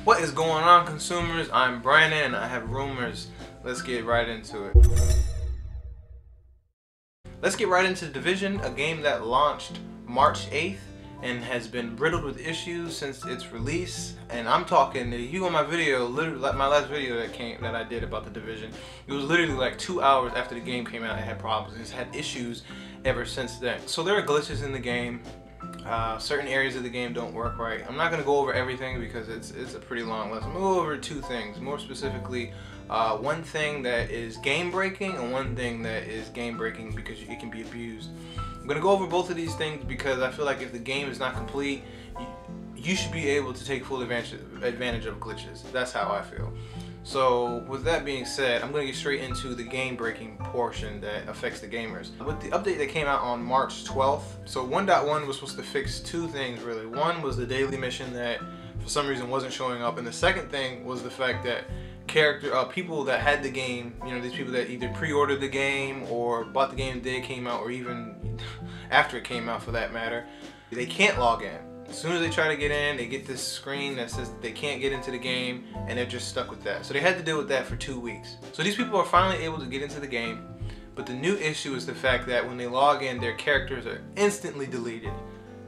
What is going on, consumers? I'm Brandon and I have rumors. Let's get right into it. Let's get right into The Division, a game that launched March 8th and has been riddled with issues since its release. And I'm talking, you on my video, literally like my last video that I did about The Division, it was literally like 2 hours after the game came out. It had problems. It's had issues ever since then. So there are glitches in the game. Certain areas of the game don't work right. I'm not going to go over everything because it's a pretty long list. I'm going to go over two things, more specifically one thing that is game breaking and one thing that is game breaking because it can be abused. I'm going to go over both of these things because I feel like if the game is not complete, you should be able to take full advantage of glitches. That's how I feel. So with that being said, I'm going to get straight into the game breaking portion that affects the gamers. With the update that came out on March 12th, so 1.1 was supposed to fix two things really. One was the daily mission that for some reason wasn't showing up, and the second thing was the fact that people that had the game, you know, these people that either pre-ordered the game or bought the game the day it came out or even after it came out for that matter, they can't log in. As soon as they try to get in, they get this screen that says they can't get into the game, and they're just stuck with that. So they had to deal with that for 2 weeks. So these people are finally able to get into the game, but the new issue is the fact that when they log in, their characters are instantly deleted,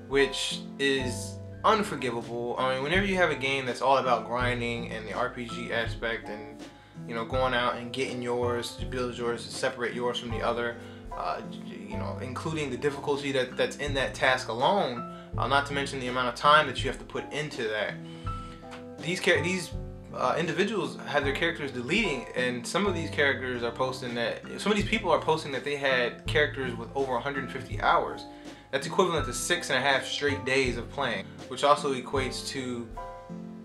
which is unforgivable. I mean, whenever you have a game that's all about grinding and the RPG aspect and, you know, going out and getting yours, to build yours, to separate yours from the other, you know, including the difficulty that's in that task alone, not to mention the amount of time that you have to put into that. These individuals have their characters deleting, and some of these characters are posting that, some of these people are posting that they had characters with over 150 hours. That's equivalent to 6.5 straight days of playing, which also equates to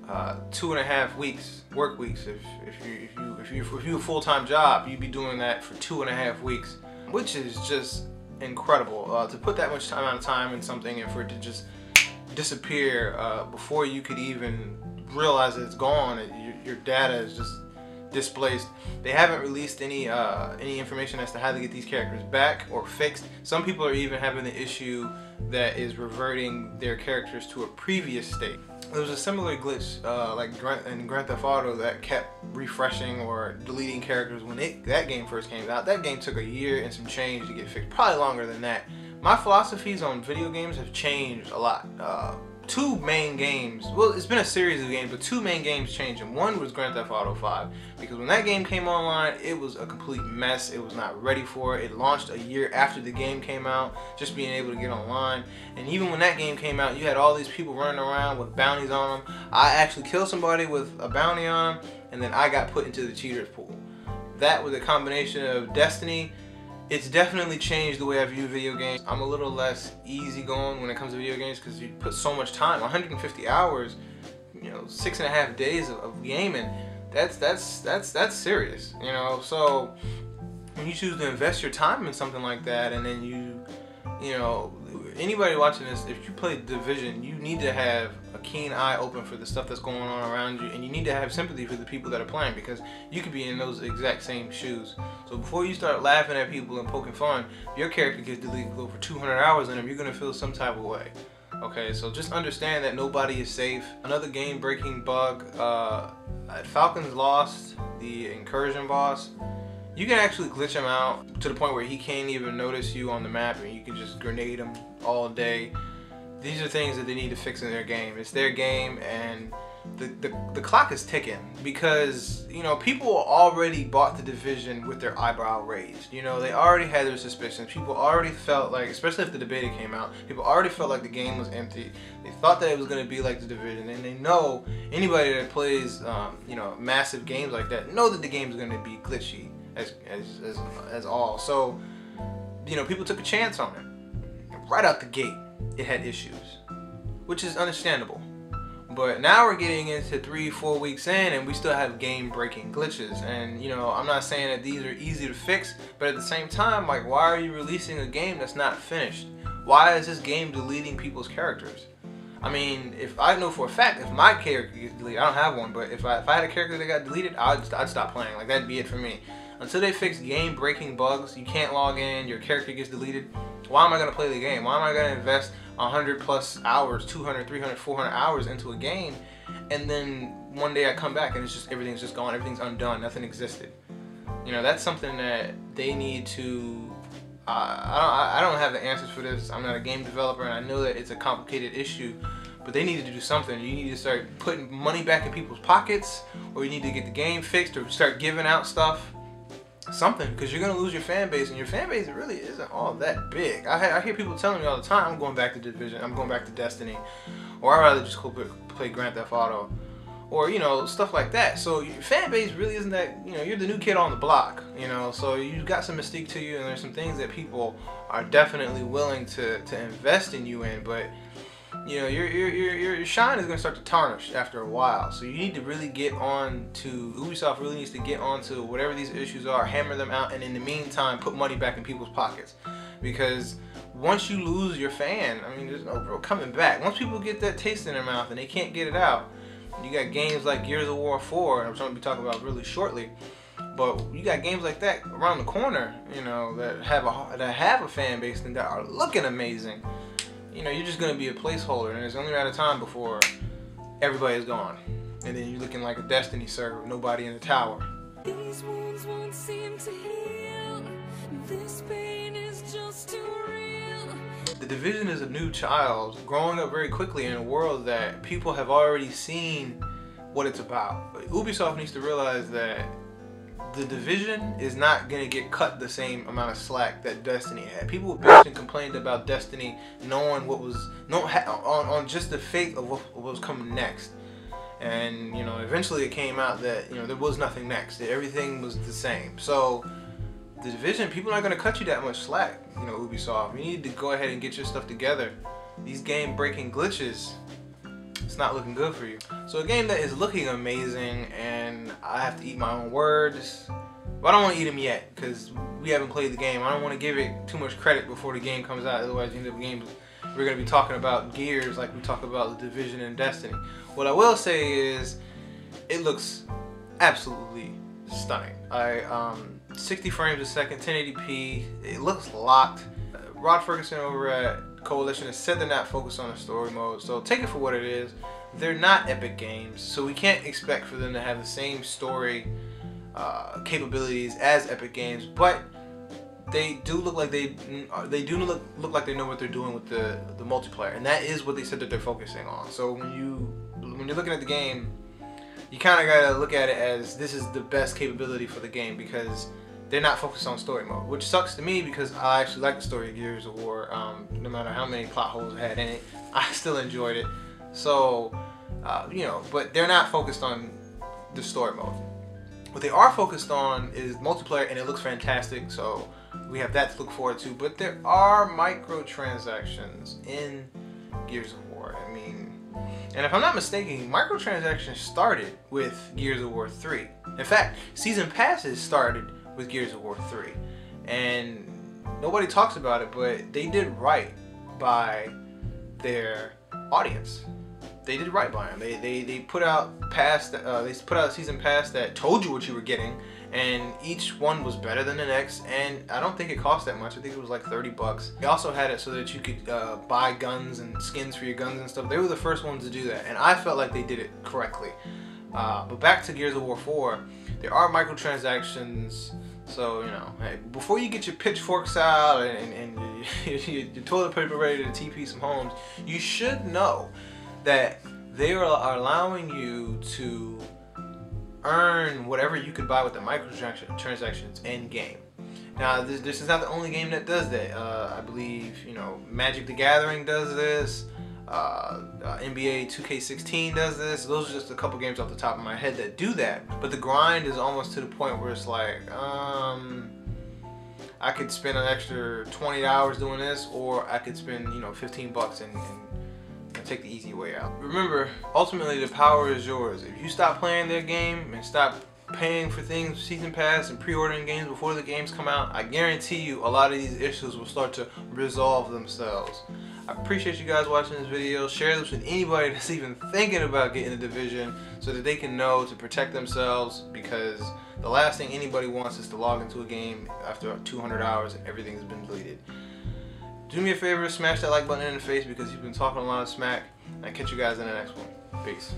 2.5 weeks, work weeks. If you a full-time job, you'd be doing that for 2.5 weeks, which is just incredible. To put that much time in something and for it to just disappear before you could even realize that it's gone, your data is just displaced. They haven't released any information as to how to get these characters back or fixed. Some people are even having the issue that is reverting their characters to a previous state. There was a similar glitch like in Grand Theft Auto that kept refreshing or deleting characters when that game first came out. That game took a year and some change to get fixed, probably longer than that. My philosophies on video games have changed a lot. Two main games, well, it's been a series of games, but two main games changed, and one was Grand Theft Auto 5, because when that game came online, it was a complete mess. It was not ready for it. It launched a year after the game came out, just being able to get online, and even when that game came out, you had all these people running around with bounties on them. I actually killed somebody with a bounty on them, and then I got put into the cheaters pool. That was a combination of destiny. It's definitely changed the way I view video games. I'm a little less easygoing when it comes to video games because you put so much time, 150 hours, you know, 6.5 days of gaming. That's serious, you know. So when you choose to invest your time in something like that, and then you know, anybody watching this, if you play Division, you need to have a keen eye open for the stuff that's going on around you, and you need to have sympathy for the people that are playing, because you could be in those exact same shoes. So before you start laughing at people and poking fun, if your character gets deleted with over 200 hours in them, you're going to feel some type of way. Okay, so just understand that nobody is safe. Another game-breaking bug, at Falcon's Lost, the Incursion Boss, you can actually glitch him out to the point where he can't even notice you on the map, and you can just grenade him all day. These are things that they need to fix in their game. It's their game, and the clock is ticking, because, you know, people already bought The Division with their eyebrow raised. You know, they already had their suspicions. People already felt like, especially if the beta came out, people already felt like the game was empty. They thought that it was going to be like The Division, and they know anybody that plays, you know, massive games like that know that the game is going to be glitchy as all. So, you know, people took a chance on it. Right out the gate, it had issues, which is understandable. But now we're getting into 3-4 weeks in, and we still have game-breaking glitches. And, you know, I'm not saying that these are easy to fix, but at the same time, like, why are you releasing a game that's not finished? Why is this game deleting people's characters? I mean, if I know for a fact, if my character gets deleted, I don't have one, but if I had a character that got deleted, I'd stop playing. Like, that'd be it for me. Until they fix game-breaking bugs, you can't log in, your character gets deleted, why am I going to play the game? Why am I going to invest 100 plus hours, 200, 300, 400 hours into a game, and then one day I come back and it's just, everything's just gone, everything's undone, nothing existed. You know, that's something that they need to, I don't have the answers for this. I'm not a game developer, and I know that it's a complicated issue, but they need to do something. You need to start putting money back in people's pockets, or you need to get the game fixed, or start giving out stuff. Something, because you're going to lose your fan base, and your fan base really isn't all that big. I hear people telling me all the time, I'm going back to Division, I'm going back to Destiny, or I'd rather just go play Grand Theft Auto, or, you know, stuff like that. So your fan base really isn't that, you know, you're the new kid on the block, you know, so you've got some mystique to you, and there's some things that people are definitely willing to invest in you in, but you know, your shine is going to start to tarnish after a while. So you need to really get on to, Ubisoft really needs to get on to whatever these issues are, hammer them out, and in the meantime put money back in people's pockets. Because once you lose your fan, I mean, there's no real coming back. Once people get that taste in their mouth and they can't get it out, you got games like Gears of War 4, which I'm going to be talking about really shortly, but you got games like that around the corner, you know, that have a fan base and that are looking amazing. You know, you're just going to be a placeholder, and it's only a matter of time before everybody's gone. And then you're looking like a Destiny server with nobody in the tower. These wounds won't seem to heal. This pain is just too real. The Division is a new child growing up very quickly in a world that people have already seen what it's about. But Ubisoft needs to realize that the Division is not going to get cut the same amount of slack that Destiny had. People bitched and complained about Destiny knowing what was, on just the fate of what was coming next. And, you know, eventually it came out that, you know, there was nothing next. Everything was the same. So, the Division, people aren't going to cut you that much slack, you know, Ubisoft. You need to go ahead and get your stuff together. These game-breaking glitches, it's not looking good for you. So a game that is looking amazing, and I have to eat my own words, but I don't want to eat them yet because we haven't played the game. I don't want to give it too much credit before the game comes out, otherwise the end of the game we're going to be talking about Gears like we talk about the Division and Destiny. What I will say is it looks absolutely stunning. 60 frames a second, 1080p, it looks locked. Rod Ferguson over at Coalition has said they're not focused on the story mode, so take it for what it is. They're not Epic Games, so we can't expect for them to have the same story capabilities as Epic Games, but they do look like they look like they know what they're doing with the multiplayer, and that is what they said that they're focusing on. So when you're looking at the game, you kind of gotta look at it as this is the best capability for the game, because they're not focused on story mode, which sucks to me because I actually like the story of Gears of War. No matter how many plot holes it had in it, I still enjoyed it. So, you know, but they're not focused on the story mode. What they are focused on is multiplayer, and it looks fantastic, so we have that to look forward to. But there are microtransactions in Gears of War. I mean, and if I'm not mistaken, microtransactions started with Gears of War 3. In fact, season passes started with Gears of War 3, and nobody talks about it, but they did right by their audience. They did right by them. They put out a season pass that told you what you were getting, and each one was better than the next, and I don't think it cost that much. I think it was like 30 bucks. They also had it so that you could buy guns and skins for your guns and stuff. They were the first ones to do that, and I felt like they did it correctly. But back to Gears of War 4, there are microtransactions. So, you know, hey, before you get your pitchforks out and your toilet paper ready to TP some homes, you should know that they are allowing you to earn whatever you could buy with the microtransactions in game. Now, this is not the only game that does that. I believe, you know, Magic the Gathering does this. NBA 2K16 does this. Those are just a couple games off the top of my head that do that. But the grind is almost to the point where it's like, I could spend an extra 20 hours doing this, or I could spend, you know, 15 bucks and take the easy way out. Remember, ultimately the power is yours. If you stop playing their game and stop paying for things, season pass and pre-ordering games before the games come out, I guarantee you a lot of these issues will start to resolve themselves. I appreciate you guys watching this video. Share this with anybody that's even thinking about getting a Division so that they can know to protect themselves, because the last thing anybody wants is to log into a game after 200 hours and everything has been deleted. Do me a favor, smash that like button in the face because you've been talking a lot of smack. And I'll catch you guys in the next one. Peace.